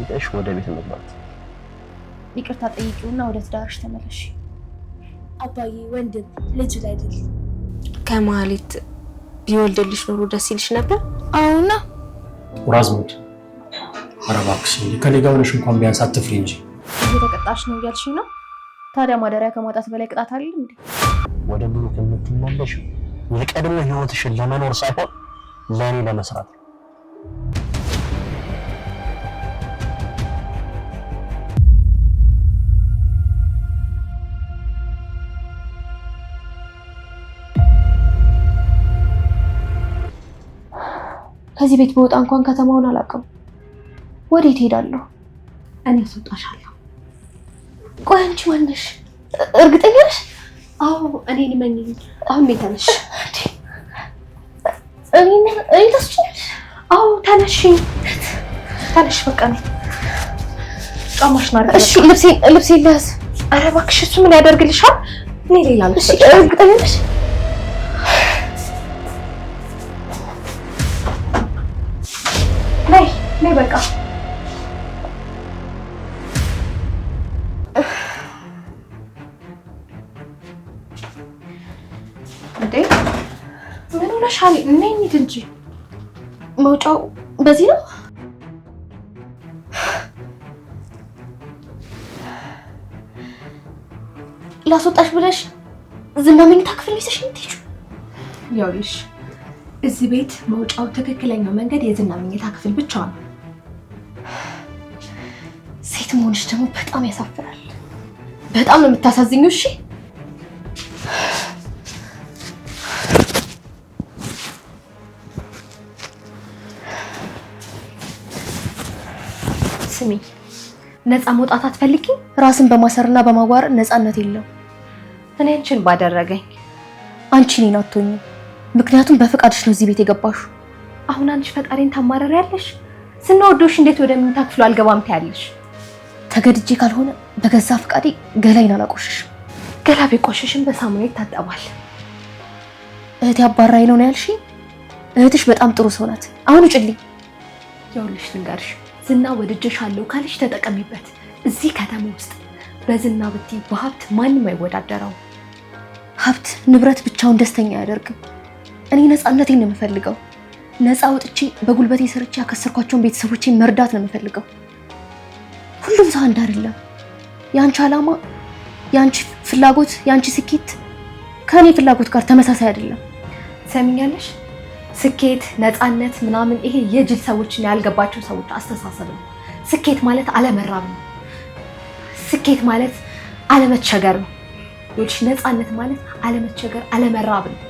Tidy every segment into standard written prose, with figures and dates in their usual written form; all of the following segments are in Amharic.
ጠይቀሽ ወደ ቤት መግባት። ይቅርታ ጠይቂውና ወደ ትዳርሽ ተመለሽ። አባዬ ወንድም ልጅ ላይ አይደል? ከማህሌት ቢወልድልሽ ኖሮ ደስ ይልሽ ነበር? አሁና ወራዝሙድ አረባክሽ ከኔ ጋር ሆነሽ እንኳን ቢያንስ አትፍሪ እንጂ። እየተቀጣሽ ነው እያልሽ ነው? ታዲያ ማደሪያ ከማጣት በላይ ቅጣት አለ እንዴ? ወደ ብሩክ የምትመለሽ የቀድሞ ህይወትሽን ለመኖር ሳይሆን ለኔ ለመስራት ነው። ከዚህ ቤት በወጣ እንኳን ከተማውን አላውቅም። ወዴት ሄዳለሁ? እኔ አስወጣሻለሁ። ቆይ አንቺ ማን ነሽ? እርግጠኛ ነሽ? አዎ እኔ ነኝ። አሁን ተነሽ። እኔ ተስችልሽ? አዎ ተነሽ። ተነሽ በቃ ነው። ጫማሽን አድርጊ። እሺ ልብሴ ልያዝ። ኧረ እባክሽ እሱ ምን ያደርግልሻል? እኔ ሌላ ልብስ። እርግጠኛ ነሽ? ነይ በቃ እንዴ ምን ሆነሻል? ነይ እንሂድ እንጂ። መውጫው በዚህ ነው? ላስወጣሽ ብለሽ ዝና መኝታ ክፍል ይዘሽ የምትሄጂው? ይኸውልሽ እዚህ ቤት መውጫው ትክክለኛው መንገድ የዝና መኝታ ክፍል ብቻ ነው። ሴት መሆንሽ ደግሞ በጣም ያሳፍራል። በጣም ነው የምታሳዝኙ። እሺ ስሚ፣ ነፃ መውጣት አትፈልጊም? ራስን በማሰርና በማዋረድ ነፃነት የለም። እኔ አንቺን ባደረገኝ አንቺ እኔን አትሆኝም። ምክንያቱም በፈቃድሽ ነው እዚህ ቤት የገባሽው። አሁን አንቺ ፈጣሪን ታማረሪያለሽ። ስናወዶሽ እንዴት ወደ መኝታ ክፍሉ አልገባም ትያለሽ? ተገድጄ ካልሆነ በገዛ ፈቃዴ ገላይን አላቆሽሽም። ገላ ቢቆሽሽም በሳሙና ይታጠባል። እህቴ አባራይ ነው ያልሽኝ? እህትሽ በጣም ጥሩ ሰው ናት። አሁን ውጭልኝ። ይኸውልሽ ልንገርሽ፣ ዝና ወድጄሻለሁ ካለሽ ተጠቀሚበት። እዚህ ከተማ ውስጥ በዝና ብትይ በሀብት ማንም አይወዳደረው። ሀብት ንብረት ብቻውን ደስተኛ አያደርግም። እኔ ነፃነቴን ነው የምፈልገው። ነፃ ወጥቼ በጉልበቴ ሰርቼ ያከሰርኳቸውን ቤተሰቦቼን መርዳት ነው የምፈልገው። ሁሉም ሰው አንድ አይደለም። ያንቺ ዓላማ፣ ያንቺ ፍላጎት፣ ያንቺ ስኬት ከኔ ፍላጎት ጋር ተመሳሳይ አይደለም። ሰሚኛለሽ? ስኬት፣ ነፃነት ምናምን ይሄ የጅል ሰዎችን ያልገባቸው ሰዎች አስተሳሰብ ነው። ስኬት ማለት አለመራብ ነው። ስኬት ማለት አለመቸገር ነው። ይኸውልሽ ነፃነት ማለት አለመቸገር፣ አለመራብ ነው።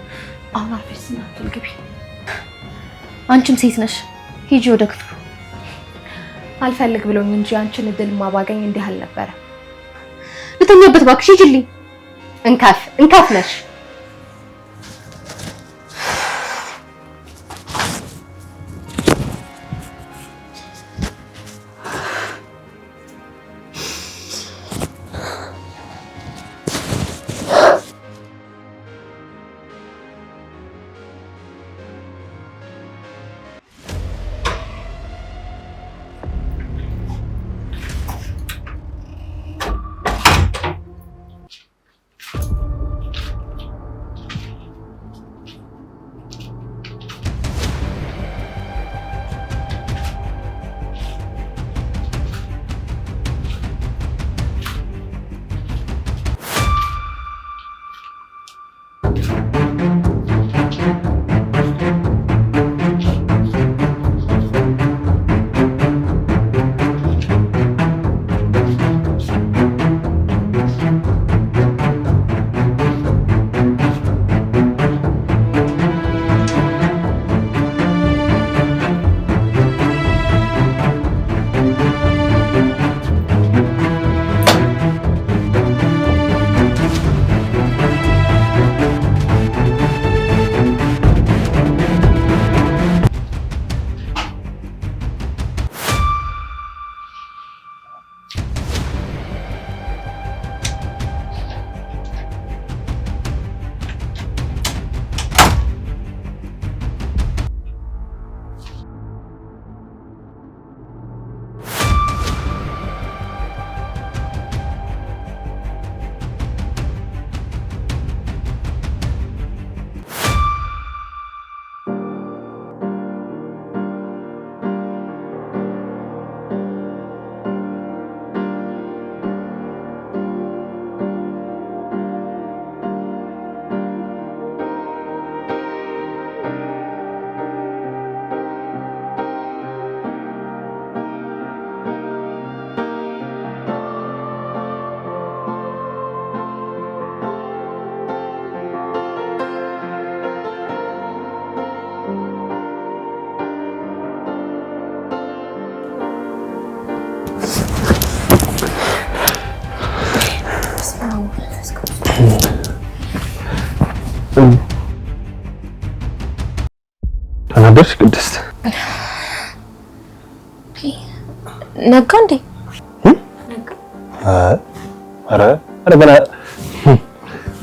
አሁን አርፈሽ ስናትል ግቢ። አንቺም ሴት ነሽ፣ ሂጂ ወደ ክፍሉ። አልፈልግ ብሎኝ እንጂ አንቺን እድል ማባገኝ እንዲህ አልነበረ። ልተኛበት እባክሽ፣ ሂጂልኝ። እንካፍ ነሽ። ተናደድሽ ቅድስት? ነጋ እንዴ? ኧረ ገና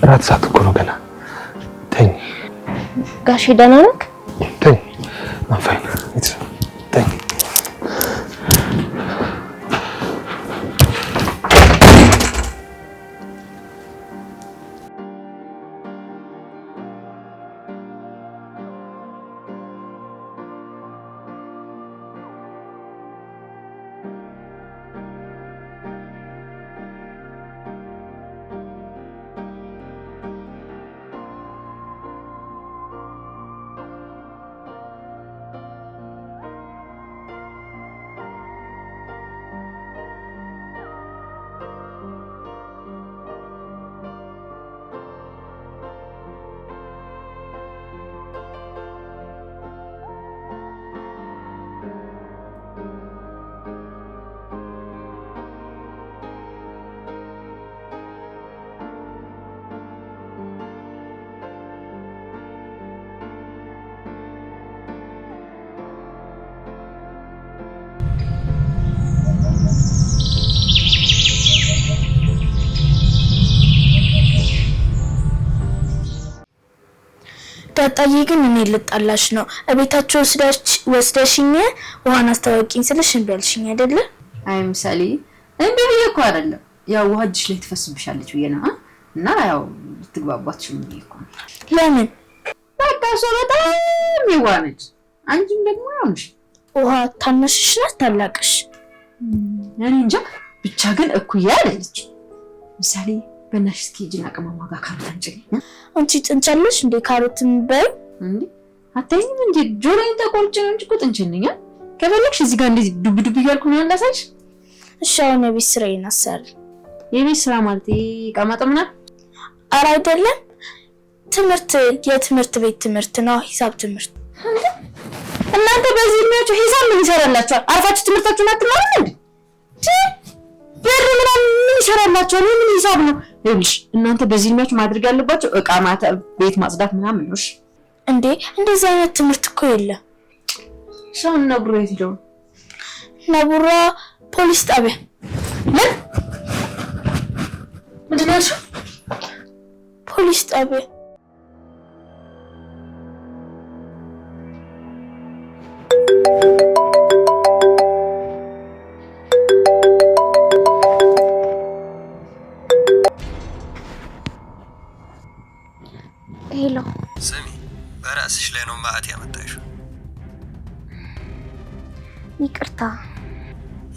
እራት ሰዓት እኮ ነው ገና። ተኝ ጋሼ ደህና ነህ? ተኝ አፋኝ ተኝ። ዳጣዬ ግን እኔ ልጣላሽ ነው። እቤታቸው ወስደሽኝ ውሃን አስተዋወቂኝ ስልሽ እምቢ አልሽኝ አይደለ? አይ ምሳሌ እምቢ ብዬሽ እኮ አይደለም፣ ያው ውሃ እጅሽ ላይ ትፈስብሻለች ብዬሽ ነው እና ያው ልትግባባትሽ ብዬሽ እኮ ነው። ለምን? በቃ እሷ በጣም የዋህ ነች፣ አንቺም ደግሞ ያው ነሽ። ውሃ ታናሽሽ ናት ታላቅሽ? እኔ እንጃ ብቻ ግን እኩያ አይደለች። ምሳሌ በእናትሽ እስኪ ሂጂና ቅመማ ጋር ካሮት አንጭልኝ። አንቺ ጥንቻለሽ እንዴ ካሮትን በይ እንዴ? አታይኝም እንዴ? ጆሮዬን ተቆርጬ ነው እንጂ እኮ ጥንቸል ነኝ። ከፈለግሽ እዚህ ጋር እንደዚህ ዱብ ዱብ እያልኩ ነው እንዳሳይሽ። እሺ አሁን የቤት ስራዬን አሰሪ። የቤት ስራ ማለት ዕቃ ማጠብ ምናምን? ኧረ አይደለም፣ ትምህርት የትምህርት ቤት ትምህርት ነው፣ ሂሳብ ትምህርት። እናንተ በዚህ እድሜያችሁ ሂሳብ ምን ይሰራላችኋል? አርፋችሁ ትምህርታችሁን አትማሩም እንዴ? ብር ምናምን ምን ይሰራላችኋል? ምን ሂሳብ ነው? ይኸውልሽ እናንተ በዚህ እድሜያችሁ ማድረግ ያለባችሁ ዕቃ ማጠብ፣ ቤት ማጽዳት ምናምን ነው። እሺ እንዴ እንደዚህ አይነት ትምህርት እኮ የለም። ሻውን ነብሩ የት ሄደው? ነብሯ ፖሊስ ጣቢያ። ምን ምንድን ነው ያልሽው? ፖሊስ ጣቢያ። ሄሎ ስሚ፣ በራስሽ ላይ ነው ማዕት ያመጣሽው። ይቅርታ።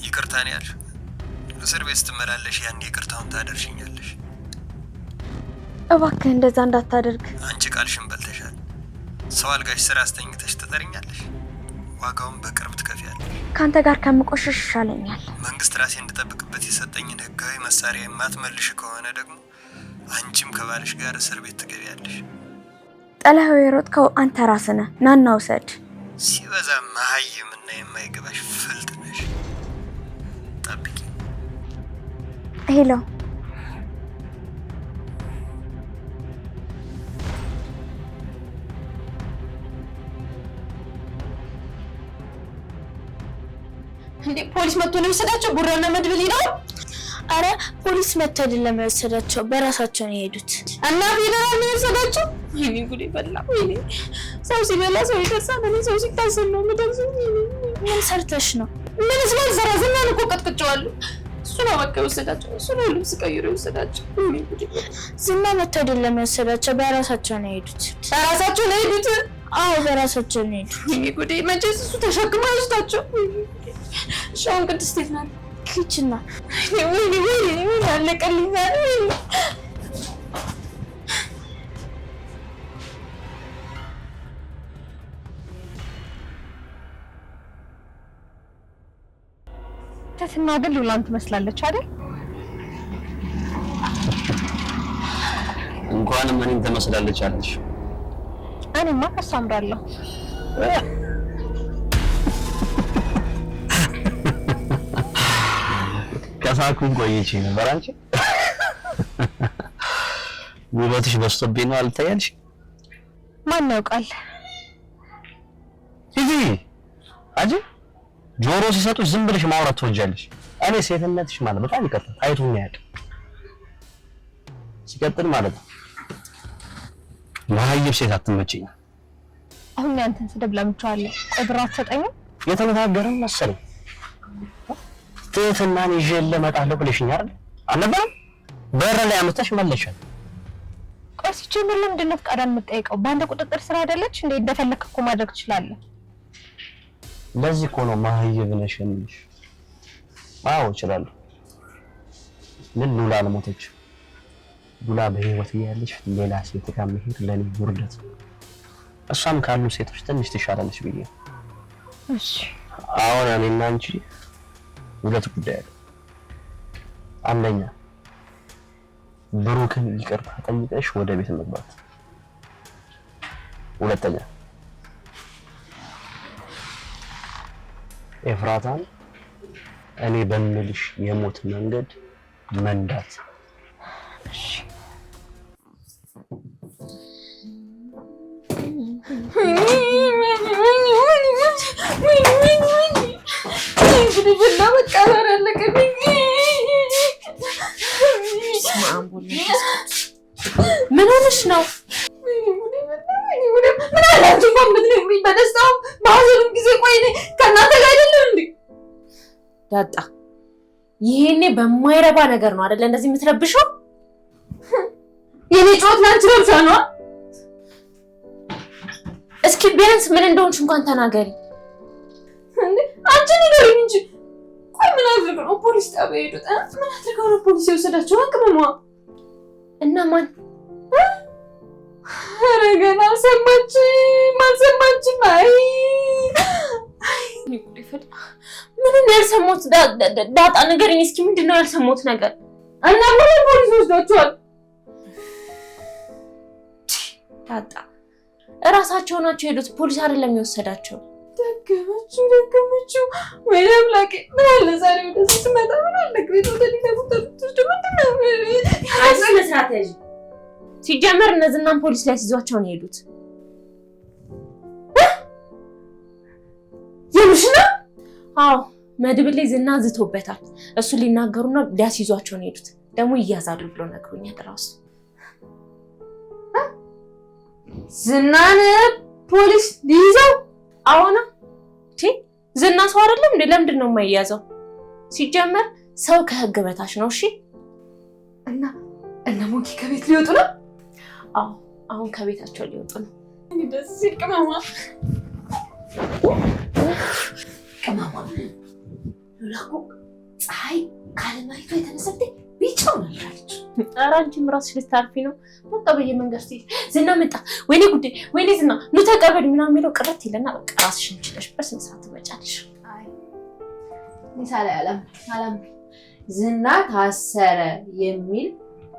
ይቅርታ ነው ያልሽው? እስር ቤት ስትመላለሽ ያን ይቅርታውን ታደርሽኛለሽ? እባክህ እንደዛ እንዳታደርግ። አንቺ ቃልሽን በልተሻል። ሰው አልጋሽ ስራ አስተኝተሽ ትጠሪኛለሽ፣ ዋጋውን በቅርብ ትከፍያለሽ። ካንተ ጋር ከምቆሽሽ ይሻለኛል። መንግስት ራሴ እንድጠብቅበት የሰጠኝን ህጋዊ መሳሪያ የማትመልሽ ከሆነ ደግሞ አንቺም ከባልሽ ጋር እስር ቤት ትገቢያለሽ። ጠላኸው የሮጥከው አንተ ራስህ ነህ። ናና ውሰድ። ሲበዛ መሀይምና የማይገባሽ ፍልጥ ነሽ። ጠብቂ። ሄሎ እንዴ ፖሊስ መጥቶ ነው የወሰዳቸው? ቡራና መድብል ነው? አረ ፖሊስ መጥቶ አይደለም የወሰዳቸው፣ በራሳቸው ነው የሄዱት። እና ፌደራል ነው የወሰዳቸው? ወይኔ ጉዴ በላ። ወይኔ ሰው ሲበላ ሰው ይደርሳል። እኔ ሰው ሲታሰር ነው የምደርሰው። ምን ሰርተሽ ነው? ምን ስለሰራ ዝናን እኮ ቀጥቅጬዋለሁ። እሱ ነው በቃ የወሰዳቸው። እሱ ነው ልብስ ቀይሮ የወሰዳቸው። ወይኔ ጉዴ። ዝና መጥቶ አይደለም የወሰዳቸው፣ በራሳቸው ነው የሄዱት። በራሳቸው ነው የሄዱት? አዎ በራሳቸው ነው የሄዱት። ወይኔ ጉዴ። መቼስ እሱ ተሸክሞ አይወስዳቸው። እሺ አሁን ቅድስት የት ናት? ኪችን ናት። ወይኔ አለቀልኝ ዛሬ። ተትና ግን ሉላን ትመስላለች አይደል? እንኳንም እኔን ትመስላለች አለሽ። እኔማ ከሷ አምራለሁ። ከሳኩኝ ቆይቼ ነበር። አንቺ ውበትሽ በዝቶብኝ ነው አልታያልሽ? ማን ያውቃል? ሂጂ አጂ ጆሮ ሲሰጡሽ ዝም ብለሽ ማውራት ትወጃለሽ። እኔ ሴትነትሽ ማለት በጣም ይቀጥል አይቶኝ ያውቅ። ሲቀጥል ማለት ነው ማህይብ ሴት አትመጪኝ። አሁን ያንተን ስድብ ለምቻለሁ። ቆይ ብር አትሰጠኝም? የተነጋገርን መሰለኝ። ትህትናን ይዤ ለመጣለሁ ብለሽኝ አይደል? አልነበረም? በር ላይ አመጣሽ መለሻል። ቆይ ሲጀምር ለምንድን ነው ፈቃድ የምትጠይቀው? በአንድ ቁጥጥር ስራ አይደለች እንዴ? እንደፈለክ እኮ ማድረግ ትችላለህ። ለዚህ እኮ ነው ማህይብ ነሽ የምልሽ። አዎ እችላለሁ። ምን ሉላ አልሞተች። ሉላ በህይወት እያለች ሌላ ሴት ጋር መሄድ ለኔ ውርደት። እሷም ካሉ ሴቶች ትንሽ ትሻላለች ብዬ። እሺ አሁን እኔና አንቺ ሁለት ጉዳይ አለ። አንደኛ ብሩክን ይቅርታ ጠይቀሽ ወደ ቤት መግባት። ሁለተኛ ኤፍራታን እኔ በምልሽ የሞት መንገድ መንዳት። እሺ ምን ሆነሽ ነው? ምን አላችሁ የምትነግሪኝ? በደስታውም በሀዘኑም ጊዜ ቆይ እኔ ከእናንተ ጋር አይደለም እንዴ? ዳጣ ይሄኔ በማይረባ ነገር ነው አይደለ እንደዚህ የምትረብሽው? የኔ ጮት ላንቺ ረብሻ ነው። እስኪ ቢያንስ ምን እንደሆንሽ እንኳን ተናገሪ። እንዴ አንቺ ንገሪኝ እንጂ። ቆይ ምን አድርገው ነው ፖሊስ ጣቢያ ሄዱት? ምን አድርገው ነው ፖሊስ የወሰዳቸው? አቅመሟ እና ማን? ኧረ ገና አልሰማችም። አይ ምንም ያልሰማሁት ዳጣ ንገሪኝ እስኪ ምንድነው ያልሰማሁት ነገር? እና ምን ፖሊስ ወስዷቸዋል? ዳጣ እራሳቸው ናቸው ሄዱት፣ ፖሊስ አይደለም የወሰዳቸው። ደገመችው። ወይኔ አምላኬ! ምን አለ ዛሬ ወደዚህ ስትመጣ ምን አለ ግሬት ወደ ሌላ ቦታ ብትወስድ ምንድነው? አንቺ መስራት ያዥ። ሲጀመር እነዚህናም ፖሊስ ላይ ሲዟቸው ነው የሄዱት። የምሽና? አዎ መድብል ላይ ዝና ዝቶበታል። እሱ ሊናገሩና ሊያስይዟቸው ነው የሄዱት። ደግሞ ይያዛሉ ብሎ ነግሮኛል እራሱ። ዝናን ፖሊስ ሊይዘው? አዎና ዝና ሰው አይደለም እንዴ? ለምንድን ነው የማይያዘው? ሲጀመር ሰው ከህግ በታች ነው። እሺ እና ሞኪ ከቤት ሊወጡ ነው? አዎ አሁን ከቤታቸው ሊወጡ ነው። እኔ ደስ ሲል ቅመማ ሉላኮ ፀሐይ ካለማይቶ የተነሰተ ቢጫው ነራለች። ኧረ አንቺም እራስሽ ልታርፊ ነው። በቃ በየመንገድ ስትሄጂ ዝና መጣ፣ ወይኔ ጉዴ፣ ወይኔ ዝና ኑ ተቀበል ምናምን የሚለው ቅረት ይለና በቃ ራስሽን ችለሽ በስነ ስርዓት ትመጫለሽ። አይ ኒሳላ አላም ዝና ታሰረ የሚል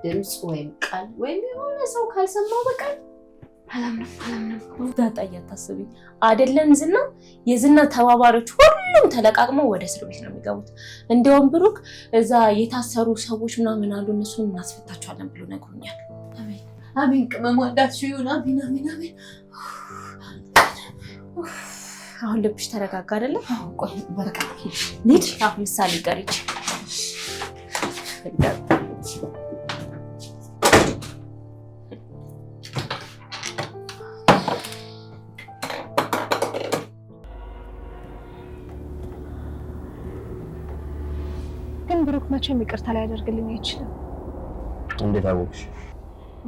ድምጽ ወይም ቃል ወይም የሆነ ሰው ካልሰማው በቃል አላምንም። ዳጣ እያታስቢ አይደለም ዝና፣ የዝና ተባባሪዎች ሁሉም ተለቃቅመው ወደ እስር ቤት ነው የሚገቡት። እንዲያውም ብሩክ እዛ የታሰሩ ሰዎች ምናምን አሉ፣ እነሱን እናስፈታቸዋለን ብሎ ነግሮኛል። አሜን ቅመሟ እንዳትሽው ይሁን። አሜን። አሁን ልብሽ ተረጋጋ አይደለ? ቆይ በቃ ልጅ ምሳሌ ቀሪች ግን ብሩክ መቼም ይቅርታ ሊያደርግልኝ አይችልም። እንዴት አወቅሽ?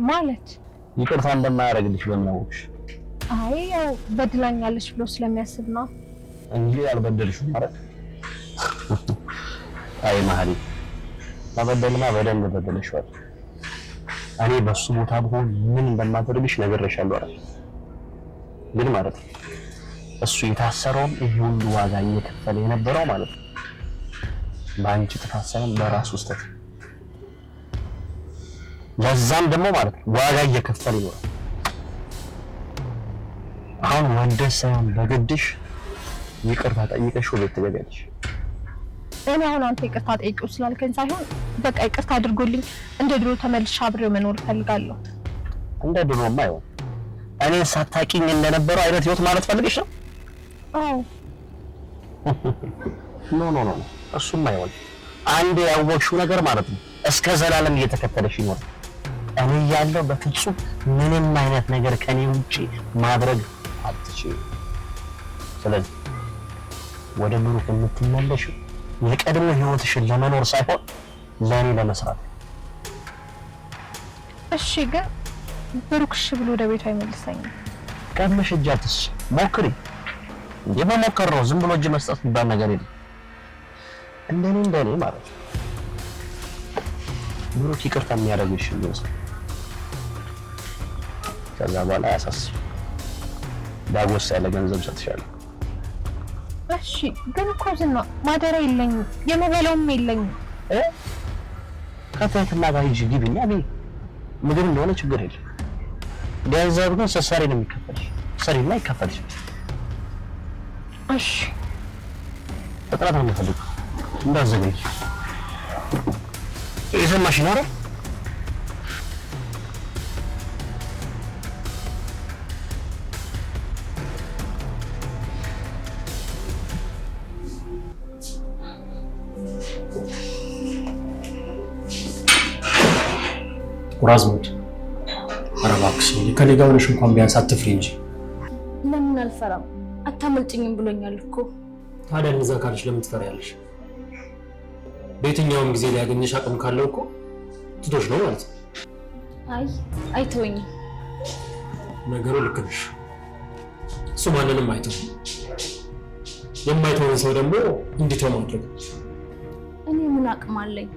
ማለት ይቅርታ እንደማያደርግልሽ በምን አወቅሽ? አይ ያው በድላኛለች ብሎ ስለሚያስብ ነው እንጂ አልበደልሽም ማለት። አይ ማህሪ መበደልማ በደንብ በደለሽዋል። እኔ በሱ ቦታ ብሆን ምን እንደማደርግሽ ነግሬሻለሁ አይደል? ግን ማለት እሱ የታሰረው ይሄ ሁሉ ዋጋ እየከፈለ የነበረው ማለት ነው በአንቺ ጥፋት ሳይሆን በራሱ ስህተት። ለዛም ደግሞ ማለት ዋጋ እየከፈለ ይኖራል። አሁን ወንደስ ሳይሆን በግድሽ ይቅርታ ጠይቀሽ ወደ ትገቢያለሽ። እኔ አሁን አንተ ይቅርታ ጠይቀው ስላልከኝ ሳይሆን በቃ ይቅርታ አድርጎልኝ እንደ ድሮ ተመልሼ አብሬው መኖር እፈልጋለሁ። እንደ ድሮማ አይሆን። እኔ ሳታቂኝ እንደነበረው አይነት ህይወት ማለት ፈልግሽ ነው? አዎ። ኖ እሱም አይሆን። አንድ ያወቅሽው ነገር ማለት ነው እስከ ዘላለም እየተከተለሽ ይኖር። እኔ ያለው በፍጹም ምንም አይነት ነገር ከኔ ውጪ ማድረግ አትችይም። ስለዚህ ወደ ብሩክ የምትመለሽው የቀድሞ ህይወትሽን ለመኖር ሳይሆን ለኔ ለመስራት። እሺ ግን ብሩክ እሺ ብሎ ወደ ቤቱ አይመልሰኝም። ቀድመሽ እጅ አትስጪ፣ ሞክሪ። የመሞከር ነው፣ ዝም ብሎ እጅ መስጠት የሚባል ነገር የለም። እንደኔ ማለት ነው ብሩክ ይቅርታ የሚያደርግሽ ይመስል ከዛ በኋላ ያሳስብ ዳጎስ ያለ ገንዘብ ሰጥሻለሁ። እሺ ግን እኮ ዝና ማደሪያ የለኝም፣ የምበላውም የለኝም። ከፈትና ጋር ሂጂ ግቢና እኔ ምግብ እንደሆነ ችግር የለም። ገንዘብ ግን ስትሰሪ ነው የሚከፈልሽ፣ ሰሪና ይከፈልሽ። እሺ ፍጥነት ነው የምፈልገው፣ እንዳትዘገይ። የሰማሽ ነው አይደል? ቁራዝሙድ ኧረ እባክሽ ከኔ ጋር ሆነሽ እንኳን ቢያንስ አትፍሪ እንጂ። ለምን አልፈራም? አታመልጭኝም ብሎኛል እኮ። ታዲያ እንደዛ ካልሽ ለምን ትፈሪያለሽ? በየትኛውም ጊዜ ሊያገኝሽ አቅም ካለው እኮ ትቶሽ ነው ማለት ነው። አይ አይተወኝም። ነገሩ ልክ ነሽ። እሱ ማንንም አይተው፣ የማይተውን ሰው ደግሞ እንዲተው ማድረግ። እኔ ምን አቅም አለኝ?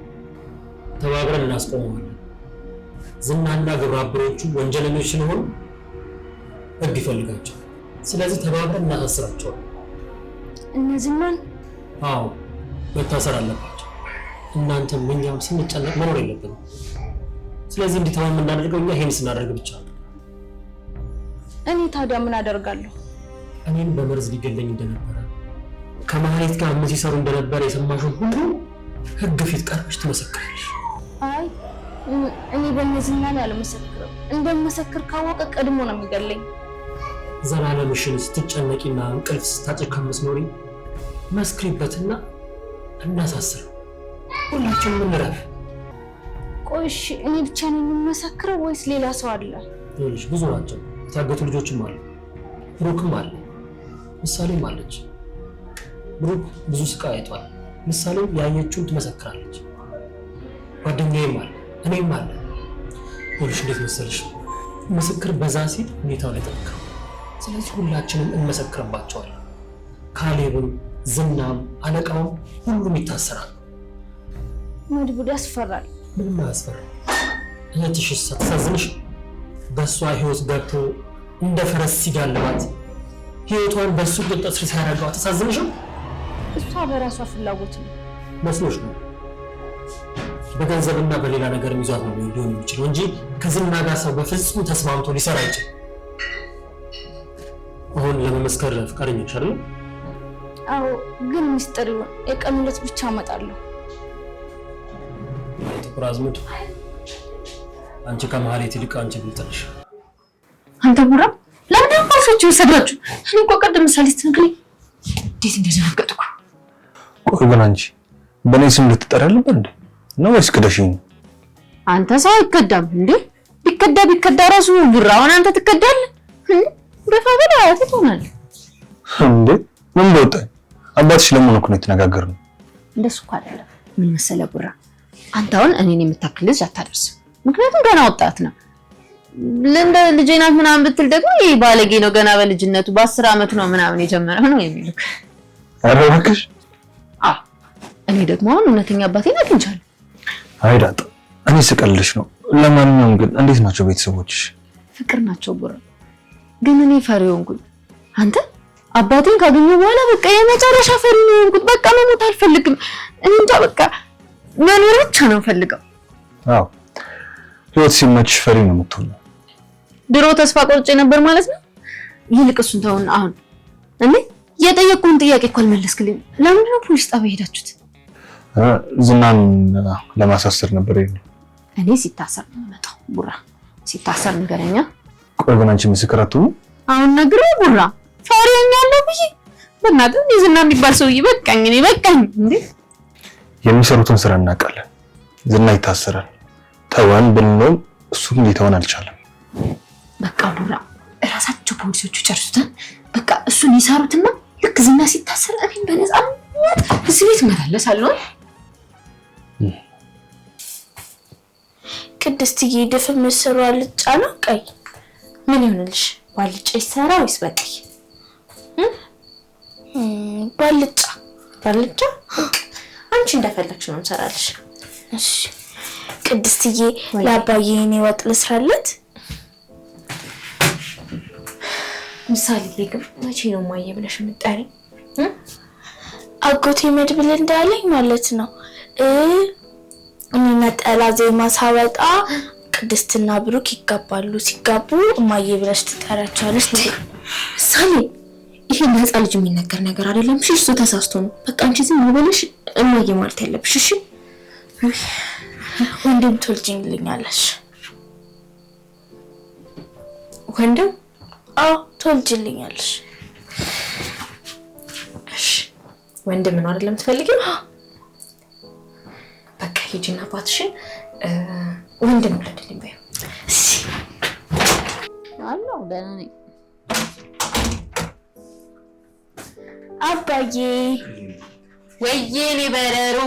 ተባብረን እናስቆመዋለን። ዝናና ግብረ አበሮቹ ወንጀለኞች ስለሆኑ ሕግ ይፈልጋቸው። ስለዚህ ተባብረን እናሳስራቸዋለን። እነዚህን? አዎ መታሰር አለባቸው። እናንተም እኛም ስንጨነቅ መኖር የለብንም። ስለዚህ እንዲተው የምናደርገው እኛ ይሄን ስናደርግ ብቻ ነው። እኔ ታዲያ ምን አደርጋለሁ? እኔን በመርዝ ሊገለኝ እንደነበረ ከማህሌት ጋር ምን ሲሰሩ እንደነበረ የሰማሽውን ሁሉ ሕግ ፊት ቀርበሽ ትመሰክራለሽ። አይ እኔ በእነዚህና ላይ አልመሰክርም። እንደምመሰክር ካወቀ ቀድሞ ነው የሚገለኝ። ዘላለምሽን ስትጨነቂና እንቅልፍ ስታጭ ከምትኖሪ መስክሪበትና እናሳስረው። ሁላችንም እንረፍ። ቆይ እሺ እኔ ብቻ ነኝ የምመሰክረው ወይስ ሌላ ሰው አለ? ይኸውልሽ ብዙ ናቸው። የታገቱ ልጆችም አሉ። ብሩክም አለ፣ ምሳሌም አለች። ብሩክ ብዙ ስቃይ አይቷል። ምሳሌም ያየችውን ትመሰክራለች። ጓደኛዬም አለ፣ እኔም አለ። ይኸውልሽ እንዴት መሰለሽ ምስክር በዛ ሲል ሁኔታው ላይ ተጠቅቀው። ስለዚህ ሁላችንም እንመሰክርባቸዋለን። ካሌብም፣ ዝናም፣ አለቃውም ሁሉም ይታሰራል። መድቡድ ያስፈራል። ምንም አያስፈራም። እህትሽስ አታሳዝንሽ? በእሷ ህይወት ገብቶ እንደ ፈረስ ሲጋልባት ህይወቷን በእሱ ቁጥጥር ስር ሲያደርገው አታሳዝንሽም? እሷ በራሷ ፍላጎት ነው መስሎሽ ነው? በገንዘብና በሌላ ነገር ይዟት ነው ሊሆን የሚችለው እንጂ ከዝና ጋር ሰው በፍጹም ተስማምቶ ሊሰራ አይችልም። አሁን ለመመስከር ፈቃደኞች አይደል? አዎ፣ ግን ሚስጥር ይሁን የቀን ዕለት ብቻ አመጣለሁ። ጥቁር አዝሙድ አንቺ ከመሀሌት ይልቅ አንቺ ብልጥ ነሽ። አንተ ቡራ ለምን አፋሾቹ ወሰዳችሁ? እኔ እኮ ቀደም ምሳሌ ስትነግሪኝ እንዴት እንደደነገጥኩ። ቆይ ግን አንቺ በእኔ ስም ልትጠሪ አለበት እንዴ? ነው ወይስ ክደሽኝ? አንተ ሰው አይከዳም እንዴ? ቢከዳ ራሱ ቡራ አሁን አንተ ትከዳለህ እንዴ? በፋበላ አትሆናል እንዴ? ምን በወጣኝ? አባትሽ ለምን ነው የተነጋገርነው? እንደሱ እኮ አይደለም። ምን መሰለህ ቡራ፣ አንተ አሁን እኔን የምታክል ልጅ አታደርስም። ምክንያቱም ገና ወጣት ነው። ለእንደ ልጄ ናት ምናምን ብትል ደግሞ ይሄ ባለጌ ነው፣ ገና በልጅነቱ በ10 ዓመቱ ነው ምናምን የጀመረው ነው የሚሉክ። ኧረ እባክሽ። እኔ ደግሞ አሁን እውነተኛ አባቴን አግኝቻለሁ። አይዳጥ፣ እኔ ስቀልሽ ነው። ለማንኛውም ግን እንዴት ናቸው ቤተሰቦችሽ? ፍቅር ናቸው ቡራ። ግን እኔ ፈሪ ሆንኩኝ። አንተ አባቴን ካገኘሁ በኋላ በቃ የመጨረሻ ፈሪ ሆንኩት። በቃ መሞት አልፈልግም። እንጃ በቃ መኖር ብቻ ነው ፈልገው። አዎ ህይወት ሲመችሽ ፈሪ ነው የምትሆነው። ድሮ ተስፋ ቆርጬ ነበር ማለት ነው። ይልቅ እሱን ተውና አሁን እኔ የጠየቁን ጥያቄ እኮ አልመለስክልኝ። ለምንድን ነው ፖሊስ ጣቢያ ሄዳችሁት? ዝናን ለማሳሰር ነበር ይሄ። እኔ ሲታሰር ነው የምመጣው ቡራ። ሲታሰር ንገረኛ። ቆይ ግን አንቺ ምስክር አትሆኚ? አሁን ነግሬ ቡራ ፈሪኛለሁ ብዬ በእናትህ ዝና የሚባል ሰውዬ በቃኝ እንዴ። የሚሰሩትን ስራ እናውቃለን። ዝና ይታሰራል። ተዋን ብንለው እሱ ግን ሊተወን አልቻለም። በቃ ቡራ እራሳቸው ፖሊሶቹ ጨርሱታል። በቃ እሱን ይሰሩትና ልክ ዝና ሲታሰር እኔም በነፃነት እዚህ ቤት እመላለሳለሁ። ቅድስትዬ ድፍን ምስሩ አልጫ ነው ቀይ ምን ይሆንልሽ? ባልጫ ይሰራ ወይስ በቀይ? ባልጫ አንቺ እንደፈለግሽ ነው እንሰራልሽ። እሺ ቅድስትዬ ለአባዬ እኔ ወጥ ልስራለት። ምሳሌ ግን መቼ ነው ማየ ብለሽ የምትጠሪ? አጎቴ መድብል እንዳለኝ ማለት ነው እኔ ነጠላ ዜማ ሳወጣ ቅድስትና ብሩክ ይጋባሉ። ሲጋቡ እማዬ ብለሽ ትጠራቻለሽ። ምሳሌ ይሄ ለህፃ ልጅ የሚነገር ነገር አይደለም። እሺ እሱ ተሳስቶ ነው። በቃ አንቺ ዝም ብለሽ እማዬ ማለት ያለብሽ። እሺ ወንድም ትወልጂልኛለሽ? ወንድም? አዎ ትወልጂልኛለሽ። እሺ ወንድም ነው አይደለም የምትፈልጊው? በቃ ሂጂና አባትሽን ወንድም ውለድልኝ በይው። እሺ አለው ደህና ነኝ። አባዬ ወይኔ በረሩ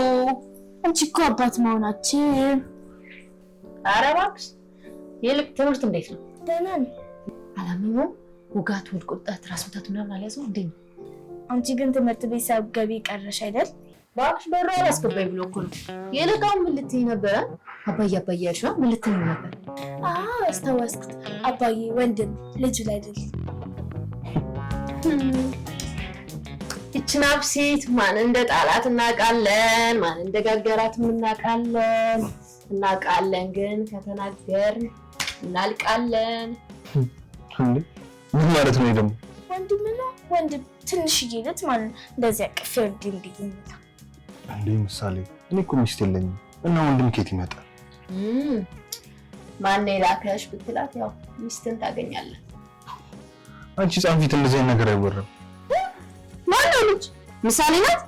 አንቺ እኮ አባት መሆናችን። ኧረ እባክሽ ይልቅ ትምህርት እንዴት ነው? ደህና ነኝ። አላመመውም? ውጋት፣ ሆድ ቁርጠት፣ ራስ ምታት ምናምን አልያዘውም እንዴ? አንቺ ግን ትምህርት ቤት ሳትገቢ ቀረሽ አይደል? እባክሽ በሩ አላስገባኝ ብሎ እኮ ነው። ይልቃው ምን ልትይ ነበረ? አባዬ ያልሽው ምን ልትይ ነበር? አስታወስኩት። አባዬ ወንድም ልጅ ላይ አይደል? ይችን አብሴት ማን እንደ ጣላት እናውቃለን፣ ማን እንደ ጋገራት እናውቃለን። ግን ከተናገርን እናልቃለን። ምን ማለት ነው ደግሞ? ወንድም ነው ወንድም ትንሽዬ ልጅ ማለት እንደዚህ አቅፌ ወንድም ብዬ እንዴ ምሳሌ እኔ እኮ ሚስት የለኝም እና ወንድም ከየት ይመጣል? ማን የላከሽ ብትላት ያው ሚስትን ታገኛለህ። አንቺ ህፃን ፊት እንደዚህ አይነት ነገር አይወራም። ማን ነው ልጅ? ምሳሌ ናት?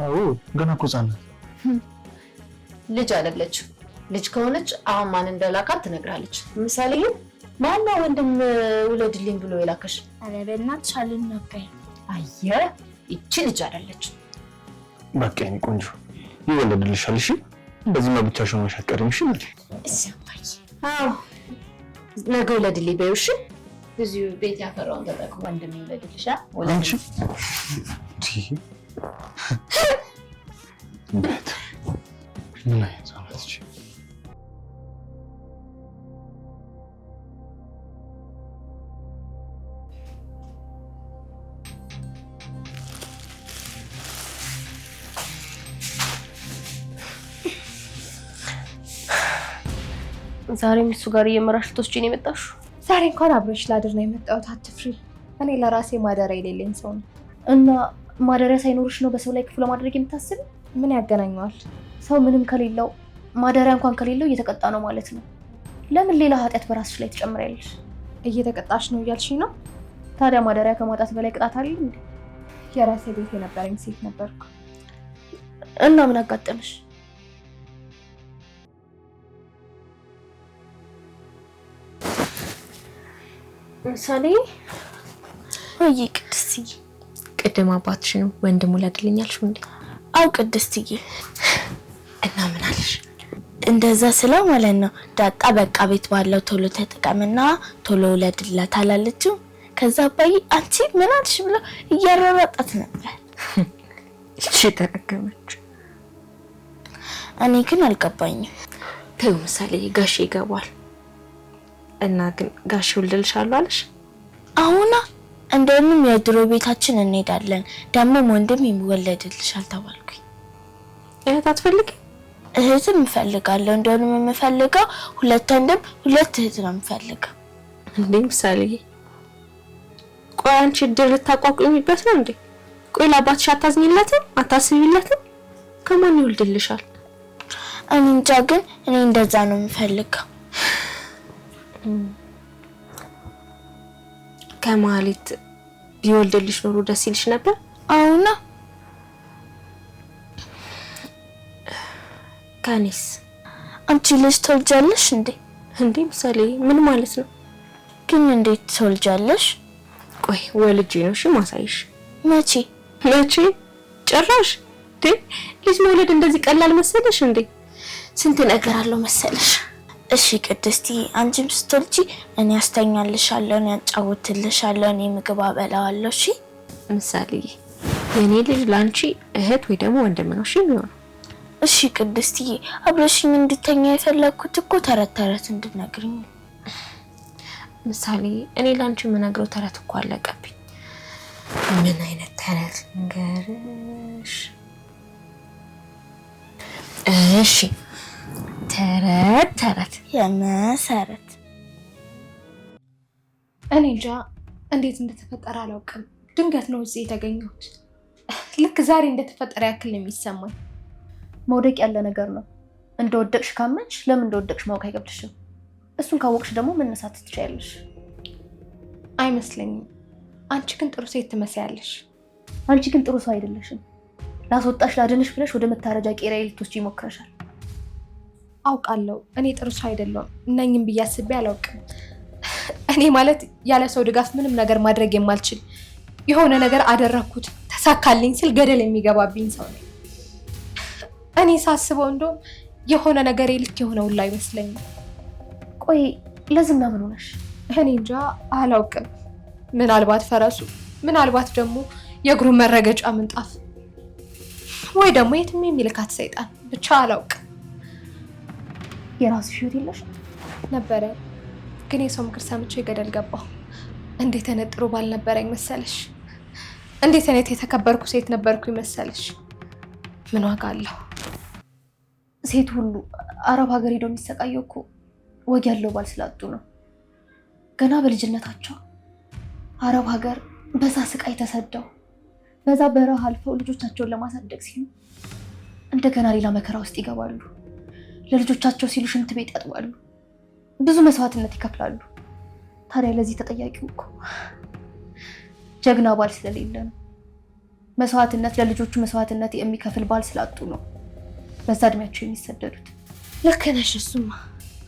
አዎ ገና እኮ ህፃን ናት። ልጅ አይደለችም። ልጅ ከሆነች አሁን ማን እንደላካት ትነግራለች። ምሳሌ ግን ማን ነው ወንድም ውለድልኝ ብሎ የላከሽ? ኧረ በእናትሽ አልናገርም። አየህ ይቺ ልጅ አይደለች። በቃ የኔ ቆንጆ ይወለድልሻል። እሺ እንደዚህማ ብቻሽን ሆነሽ አትቀሪም። እሺ ማለት እሺ አባዬ። አዎ ነገ ውለድልኝ በይው። እሺ እዚሁ ቤት ያፈራውን ተጠቅሞ ወንድም ይውለድልሻል። አንቺ እንዴት ምን አይነት አመትሽ? ዛሬም እሱ ጋር እየመራሽ ልትወስጂ ነው የመጣሽው? ዛሬ እንኳን አብረሽ ላድር ነው የመጣሁት። አትፍሪ። እኔ ለራሴ ማደሪያ የሌለኝ ሰው ነው። እና ማደሪያ ሳይኖርሽ ነው በሰው ላይ ክፉ ለማድረግ የምታስብ? ምን ያገናኘዋል? ሰው ምንም ከሌለው ማደሪያ እንኳን ከሌለው እየተቀጣ ነው ማለት ነው። ለምን ሌላ ኃጢአት በራስሽ ላይ ትጨምሪያለሽ? እየተቀጣሽ ነው እያልሽኝ ነው? ታዲያ ማደሪያ ከማጣት በላይ ቅጣት አለ እንዴ? የራሴ ቤት የነበረኝ ሴት ነበርኩ። እና ምን አጋጠመሽ? ምሳሌ ወይ ቅድስትዬ፣ ቅድም አባትሽን ወንድም ውለድልኝ አልሽው እንዴ? አው ቅድስትዬ። እና ምን አለሽ? እንደዛ ስለው ማለት ነው ዳጣ በቃ ቤት ባለው ቶሎ ተጠቀምና ቶሎ ውለድላት አላለችው። ከዛ አባዬ አንቺ ምን አልሽ ብሎ እያሯሯጣት ነበር። እሺ ተረገመች። እኔ ግን አልገባኝም። ተው ምሳሌ ጋሽ ይገባል እና ግን ጋሽ ውልልሻለሁ አለሽ? አሁና እንደውም የድሮ ቤታችን እንሄዳለን። ደግሞ ወንድም ይወለድልሻል ተባልኩኝ። እህት አትፈልጊ? እህትም እፈልጋለሁ። እንደውም የምፈልገው ሁለት ወንድም ሁለት እህት ነው የምፈልገው። እንዴ ምሳሌ ቆይ አንቺ እድር ልታቋቁሚበት ነው እንዴ? ቆይ ለአባትሽ አታዝኝለትም? አታስቢለትም? ከማን ይወልድልሻል? እኔ እንጃ፣ ግን እኔ እንደዛ ነው የምፈልገው። ከማህሌት ቢወልድልሽ ኖሮ ደስ ይልሽ ነበር? አሁና ከኔስ አንቺ ልጅ ትወልጃለሽ እንዴ? እንዴ ምሳሌ ምን ማለት ነው? ግን እንዴት ትወልጃለሽ? ቆይ ወልጄ ነው እሺ ማሳይሽ። መቼ ጭራሽ ልጅ መውለድ እንደዚህ ቀላል መሰለሽ እንዴ? ስንት ነገር አለው መሰለሽ። እሺ ቅድስቲ አንቺም ስትወልጂ እኔ አስተኛልሻለሁ፣ እኔ አጫውትልሻለሁ፣ እኔ ምግብ አበላዋለሁ። እሺ ምሳሌ የኔ ልጅ ላንቺ እህት ወይ ደግሞ ወንድም ነው እሺ የሚሆነው። እሺ ቅድስቲ አብረሽኝ እንድተኛ የፈለኩት እኮ ተረት እንድነግሪኝ። ምሳሌ እኔ ላንቺ የምነግረው ተረት እኮ አለቀብኝ። ምን አይነት ተረት ንገርሽ? እሺ ተረት የመሰረት እኔ እንጃ እንዴት እንደተፈጠረ አላውቅም። ድንገት ነው እዚህ የተገኘሁት። ልክ ዛሬ እንደተፈጠረ ያክል ነው የሚሰማኝ። መውደቅ ያለ ነገር ነው። እንደወደቅሽ ካመንሽ ለምን እንደወደቅሽ ማወቅ አይገብልሽም። እሱን ካወቅሽ ደግሞ መነሳት ትችያለሽ። አይመስለኝም። አንቺ ግን ጥሩ ሴት ትመስያለሽ። አንቺ ግን ጥሩ ሰው አይደለሽም። ላስወጣሽ ላድንሽ ብለሽ ወደ መታረጃ ቄራዬ ልትወስጂ ይሞክረሻል። አውቃለሁ እኔ ጥሩ ሰው አይደለሁም። ነኝም ብዬ አስቤ አላውቅም። እኔ ማለት ያለ ሰው ድጋፍ ምንም ነገር ማድረግ የማልችል የሆነ ነገር አደረኩት ተሳካልኝ ስል ገደል የሚገባብኝ ሰው ነኝ። እኔ ሳስበው እንደውም የሆነ ነገር ልክ የሆነ ሁላ አይመስለኝም። ቆይ ለዝና ምን ሆነሽ? እኔ እንጃ አላውቅም። ምናልባት ፈረሱ፣ ምናልባት ደግሞ የእግሩ መረገጫ ምንጣፍ፣ ወይ ደግሞ የትም የሚልካት ሰይጣን፣ ብቻ አላውቅም። የራስሽ ህይወት የለሽ ነበረ፣ ግን የሰው ምክር ሰምቼ ገደል ገባሁ። እንዴት ተነጥሮ ባልነበረኝ መሰለሽ? እንዴት አይነት የተከበርኩ ሴት ነበርኩ መሰለሽ? ምን ዋጋ አለው? ሴት ሁሉ አረብ ሀገር ሄደው የሚሰቃየው እኮ ወግ ያለው ባል ስላጡ ነው። ገና በልጅነታቸው አረብ ሀገር በዛ ስቃይ ተሰደው በዛ በረሃ አልፈው ልጆቻቸውን ለማሳደግ ሲሉ እንደገና ሌላ መከራ ውስጥ ይገባሉ። ለልጆቻቸው ሲሉ ሽንት ቤት ያጥባሉ፣ ብዙ መስዋዕትነት ይከፍላሉ። ታዲያ ለዚህ ተጠያቂው እኮ ጀግና ባል ስለሌለ ነው። መስዋዕትነት ለልጆቹ መስዋዕትነት የሚከፍል ባል ስላጡ ነው በዛ እድሜያቸው የሚሰደዱት። ልክ ነሽ። እሱማ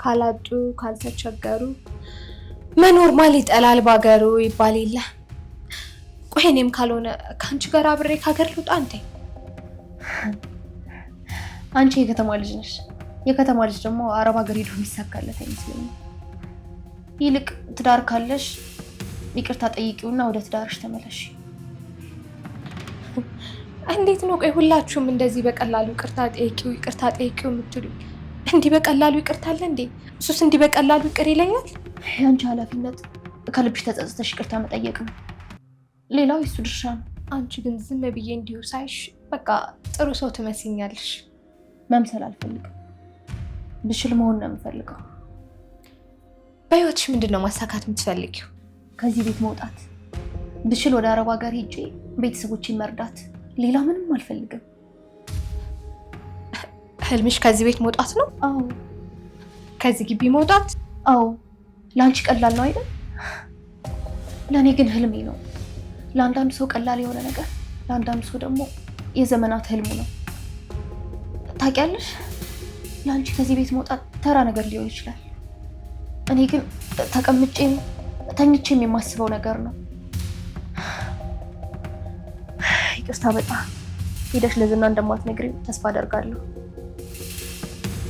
ካላጡ ካልተቸገሩ መኖር ማን ይጠላል ባገሩ ይባል የለ። ቆይ እኔም ካልሆነ ከአንቺ ጋር አብሬ ካገር ልውጣ እንዴ? አንቺ የከተማ ልጅ ነሽ። የከተማ ልጅ ደግሞ አረብ ሀገር ሄዶ የሚሳካለት አይመስለኝም። ይልቅ ትዳር ካለሽ ይቅርታ ጠይቂውና ወደ ትዳርሽ ተመለሽ። እንዴት ነው ቆይ ሁላችሁም እንደዚህ በቀላሉ ይቅርታ ጠይቂው የምትሉኝ? እንዲህ በቀላሉ ይቅርታ አለ እንዴ? እሱስ እንዲህ በቀላሉ ይቅር ይለኛል? ያንቺ ኃላፊነት ከልብሽ ተጸጽተሽ ይቅርታ መጠየቅ ነው። ሌላው የሱ ድርሻ ነው። አንቺ ግን ዝም ብዬ እንዲሁ ሳይሽ በቃ ጥሩ ሰው ትመስኛለሽ። መምሰል አልፈልግም። ብሽል መሆን ነው የምፈልገው። በህይወትሽ ምንድን ነው ማሳካት የምትፈልጊው? ከዚህ ቤት መውጣት፣ ብሽል ወደ አረብ ሀገር ሄጄ ቤተሰቦቼን መርዳት፣ ሌላ ምንም አልፈልግም። ህልምሽ ከዚህ ቤት መውጣት ነው? አዎ። ከዚህ ግቢ መውጣት? አዎ። ለአንቺ ቀላል ነው አይደል? ለእኔ ግን ህልሜ ነው። ለአንዳንዱ ሰው ቀላል የሆነ ነገር፣ ለአንዳንዱ ሰው ደግሞ የዘመናት ህልሙ ነው። ታውቂያለሽ፣ ለአንቺ ከዚህ ቤት መውጣት ተራ ነገር ሊሆን ይችላል። እኔ ግን ተቀምጬም ተኝቼም የማስበው ነገር ነው። ይቅርታ በጣም ሄደሽ ለዝና እንደማትነግሪኝ ተስፋ አደርጋለሁ።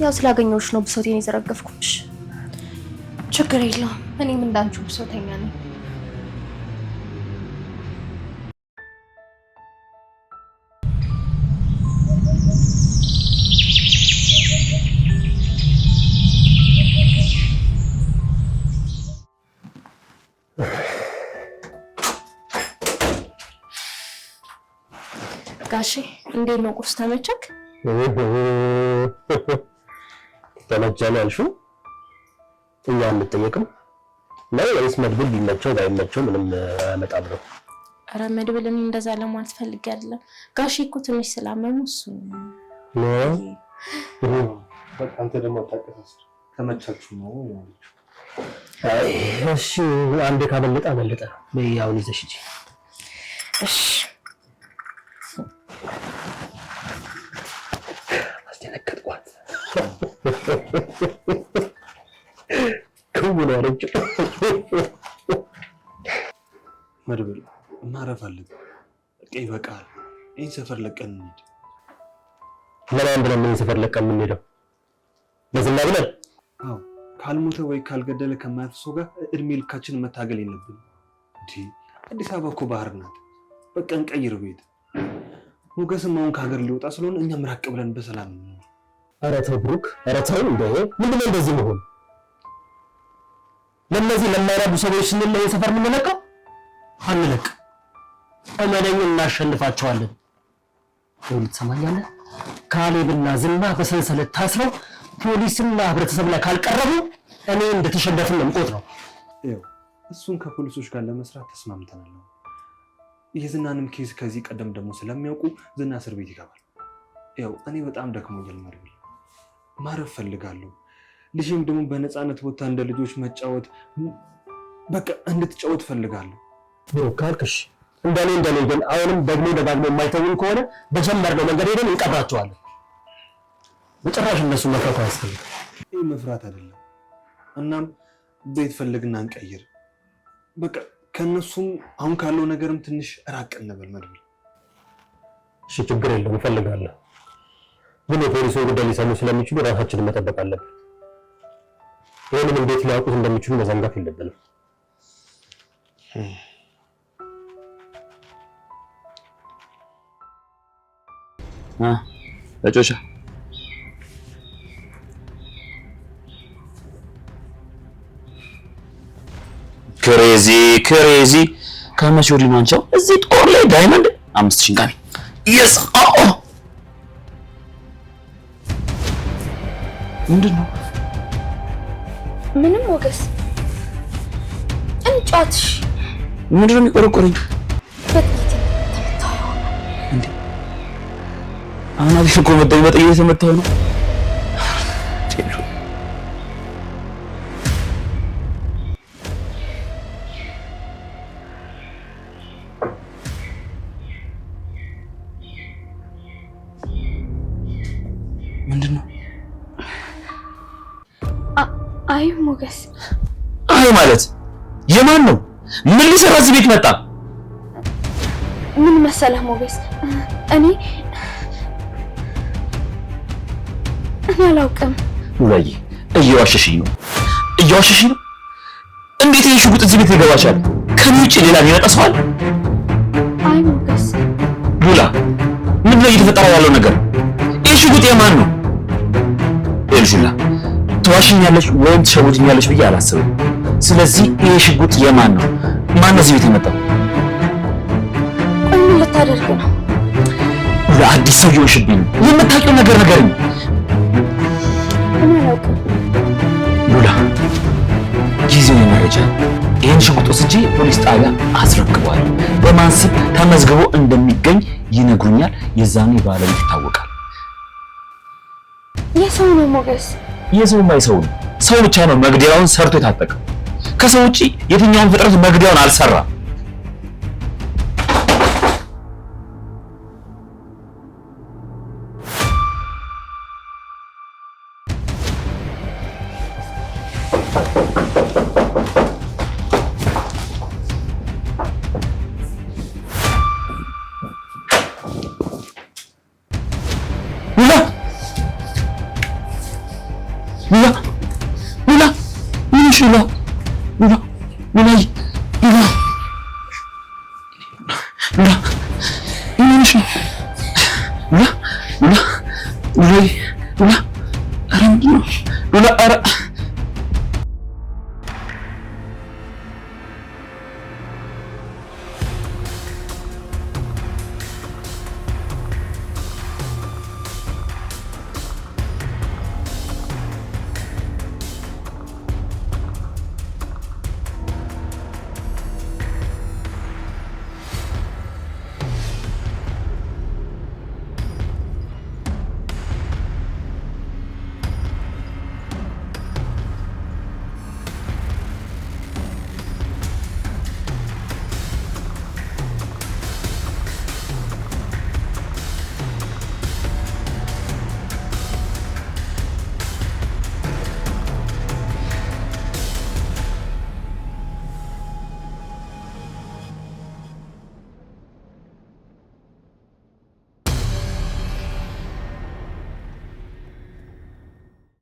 ያው ስላገኘሁሽ ነው ብሶቴን የዘረገፍኩሽ። ችግር የለውም። እኔም እንዳንቺ ብሶተኛ ነኝ። ጋሼ እንዴት ነው? ቁርስ ተመቸክ? ተመቸኝ አልሽው? እኛ እንጠየቅም ነው ወይስ መድብል ቢመቸው ባይመቸው ምንም አያመጣም ነው? ኧረ መድብልን እንደዛ ለማለት ፈልጌ አይደለም። ጋሼ እኮ ትንሽ ስላመሙ እሱ በቃ አንተ ደግሞ አታውቅም። ተመቻችሁ ነው ያለችው። እሺ አንዴ ካበለጠ አበለጠ። በያውን ይዘሽ እንጂ እሺ አስደነገጥኳት። ከምን አረጭ መድብል ማረፍ አለብን። በቃ ይበቃል። ይህን ሰፈር ለቀን እንሂድ። ለማን ብለን ምን ሰፈር ለቀን የምንሄደው? ለዝና ብለን? አዎ ካልሞተ ወይ ካልገደለ ከማያት ሰው ጋር እድሜ ልካችንን መታገል የለብንም። አዲስ አበባ እኮ ባህር ናት። በቃ እንቀይር ቤት። ሞገስም አሁን ከሀገር ሊወጣ ስለሆነ እኛም ራቅ ብለን በሰላም ነው። ኧረ ተው ብሩክ፣ ኧረ ተው። ምንድን ነው እንደዚህ መሆን? ለእነዚህ ለማይረቡ ሰዎች ስንል ይሄን ሰፈር የምንለቀው? አንለቅ። እመነኝ እናሸንፋቸዋለን። ይኸውልህ ትሰማኛለህ? ካሌብና ዝና በሰንሰለት ታስረው ፖሊስና ህብረተሰብ ላይ ካልቀረቡ እኔ እንደተሸነፍን ነው የምቆጥረው። ይኸው እሱን ከፖሊሶች ጋር ለመስራት ተስማምተናል። የዝናንም ኬዝ ከዚህ ቀደም ደግሞ ስለሚያውቁ ዝና እስር ቤት ይገባል። ያው እኔ በጣም ደክሞኛል መድብል፣ ማረፍ ፈልጋለሁ። ልጅም ደግሞ በነፃነት ቦታ እንደ ልጆች መጫወት በቃ እንድትጫወት ፈልጋለሁ። ብሩክ ካልክሽ እንደኔ ግን አሁንም ደግሞ ደጋግሞ የማይተውን ከሆነ በጀመርነው መንገድ ሄደን እንቀብራቸዋለን። በጭራሽ እነሱ መፍራት አያስፈልግም። ይህ መፍራት አይደለም። እናም ቤት ፈልግና እንቀይር። በቃ ከነሱም አሁን ካለው ነገርም ትንሽ ራቅ እንበል መድብል። እሺ ችግር የለውም እፈልጋለሁ። ግን የፖሊሱ ጉዳይ ሊሰሙ ስለሚችሉ ራሳችንን መጠበቅ አለብን። ይህንን እንዴት ሊያውቁት እንደሚችሉ መዘንጋት የለብንም። በጮሻ ክሬዚ ከመቼ ወዲህ ነው አንቺው እዚህ ጦር ላይ ዳይመንድ 5000 ጋሚ የስ ምንድን ነው? ምንም ሞገስ እንጫትሽ ምንድን ነው የሚቆረቆረኝ? በጥይት ተመታው እንዴ? አሁን አብሽ እኮ በጥይት ተመታው ነው። ምንድን ነው? አይ ሞገስ። አይ ማለት የማን ነው? ምን ሊሰራ እዚህ ቤት መጣ? ምን መሰለህ ሞገስ፣ እኔ አላውቅም። ኑራዬ እየዋሸሽኝ ነው። እንዴት ይሄ ሽጉጥ እዚህ ቤት ሊገባ ቻለ? ከኔ ውጭ ሌላ ሊመጣ ሰው አለ? አይ ሞገስ። ሉላ ምንድን ነው እየተፈጠረ ያለው ነገር? ይሄ ሽጉጥ የማን ነው? ሉላ ትዋሽኛለሽ ወይም ትሸውጅኛለሽ ብዬ አላስብም። ስለዚህ ይሄ ሽጉጥ የማን ነው? ማን ነው እዚህ ቤት የመጣው? ምን ልታደርግ ነው? ለአዲስ ሰው እየሆንሽብኝ ነው። የምታውቂው ነገር ንገሪኝ። እኔ አላውቅም። ሉላ ጊዜው የመረጃ ይህን ሽጉጥ ወስጄ ፖሊስ ጣቢያ አስረክበዋለሁ። በማን ስም ተመዝግቦ እንደሚገኝ ይነግሩኛል። የዛኔ ባለቤት ይታወቃል። የሰው ነው ሞገስ። የሰውማ የሰው ነው። ሰው ብቻ ነው መግደያውን ሰርቶ የታጠቀው። ከሰው ውጪ የትኛውን ፍጥረት መግደያውን አልሰራም። ሉላ